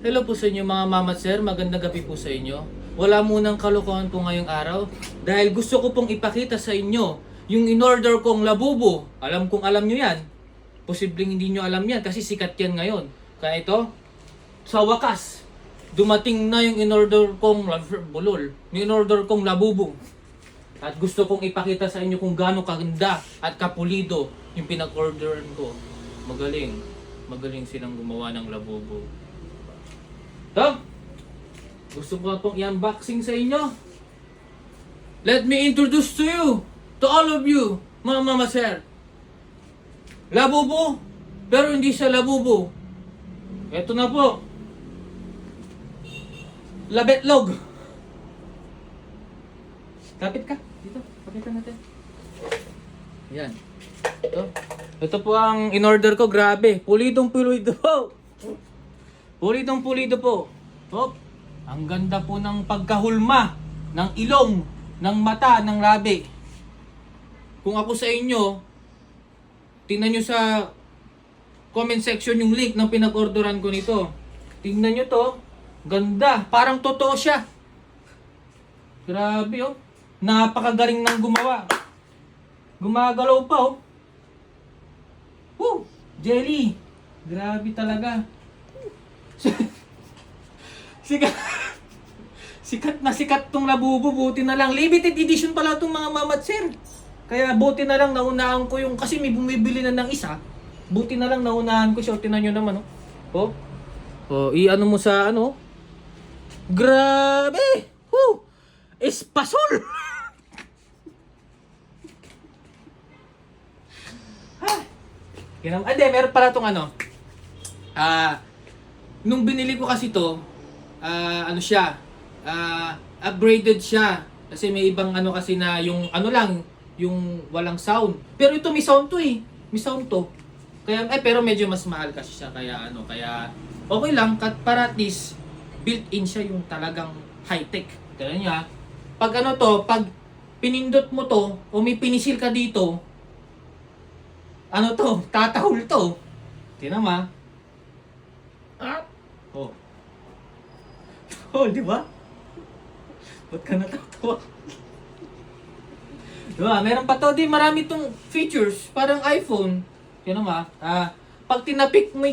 Hello po sa inyo mga mama at sir, magandang gabi po sa inyo. Wala munang kalokohan po ngayong araw dahil gusto ko pong ipakita sa inyo yung in-order kong labubo. Alam kong alam nyo yan. Posibleng hindi nyo alam yan kasi sikat yan ngayon. Kaya ito, sa wakas, dumating na yung in-order kong bulol, yung in-order kong labubo. At gusto kong ipakita sa inyo kung gaano kaganda at kapulido yung pinag-orderan ko. Magaling silang gumawa ng labubo. Tom, gusto ko pong i-unboxing sa inyo. Let me introduce to you, to all of you, mga mama sir. Labubo, pero hindi siya labubo. Ito na po. Labetlog. Kapit ka. Dito, pakita natin. Yan. Ito po ang in-order ko, grabe. Pulidong pulido po. Pulidong pulido po. Hop. Ang ganda po ng pagkahulma ng ilong, ng mata, ng labi. Kung ako sa inyo, tingnan nyo sa comment section yung link ng pinag-orderan ko nito. Tingnan nyo to. Ganda. Parang totoo siya. Grabe oh. Napakagaling ng gumawa. Gumagalaw pa oh. Woo! Jelly. Grabe talaga. Sikat tong labubo. Buti na lang. Limited edition pala tong mga mamat sir. Kaya buti na lang naunahan ko yung, kasi may bumibili na ng isa. Buti na lang naunahan ko siya. Tinan nyo naman oh. Oh, i-ano mo sa ano. Grabe! Woo! Espasol! Ade, meron pala tong ano. Nung binili ko kasi to, ano siya, upgraded siya. Kasi may ibang ano kasi na yung ano lang, yung walang sound. Pero ito may sound to eh. May sound to. Kaya, pero medyo mas mahal kasi siya. Kaya ano, kaya okay lang. Para at least, built-in siya yung talagang high-tech. Kaya niya, pag ano to, pag pinindot mo to, o may pinisil ka dito, ano to? Tatahol to. Tingnan mo. Oh. Oh, di ba? Ba't ka natatawa? Diba? Meron pa to. Di marami tong features. Parang iPhone. Tingnan mo. Pag tinapik mo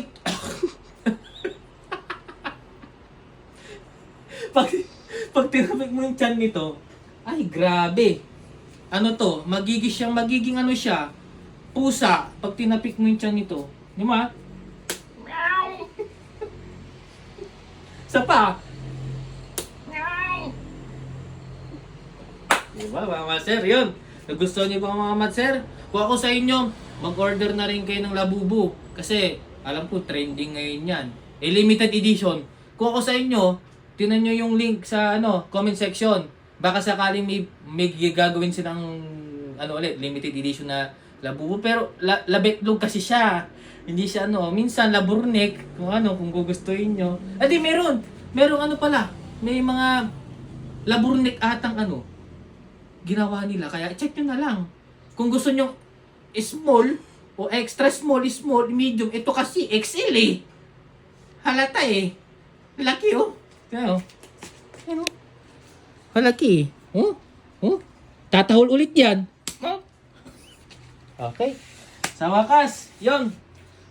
pag tinapik mo yung chan nito, ay grabe. Ano to? Magiging ano siya, pusa, pag tinapik mo yung tiyan nito. Di ba? Meow! Isa pa. Meow! Di ba, mga sir? Yun. Nagustuhan niyo ba mga sir? Kung ako sa inyo, mag-order na rin kayo ng labubo. Kasi, alam ko, trending ngayon yan. Limited edition. Kung ako sa inyo, tinan nyo yung link sa comment section. Baka sakaling may gagawin silang ulit, limited edition na labubo, pero labetlog kasi siya. Hindi siya minsan laburnek, kung gugustuhin nyo. Adi merong ano pala, may mga laburnek atang ginawa nila. Kaya check nyo na lang. Kung gusto nyo small, o extra small, medium, ito kasi XL eh. Halata eh. Laki oh. Kaya oh. Halaki eh. Tatahol ulit yan. Okay. Sa wakas, yun.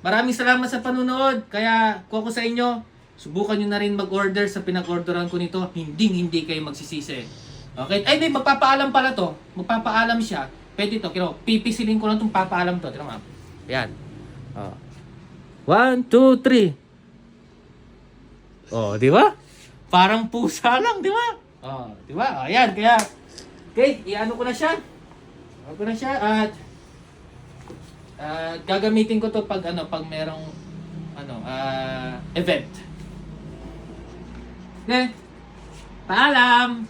Maraming salamat sa panunood. Kaya kung ako sa inyo, subukan nyo na rin mag-order sa pinag-orderan ko nito. Hindi kayo magsisisi. Okay? Ay, di, magpapaalam pala to. Magpapaalam siya. Pwede to. Pipisilin ko lang itong papaalam to. Tira mo. Ayan. 1, 2, 3. Oh, di ba? Parang pusa lang, di ba? Oh, di ba? Ayan, kaya okay, i-ano ko na siya. At gagamitin ko to pag merong event. Okay? Paalam.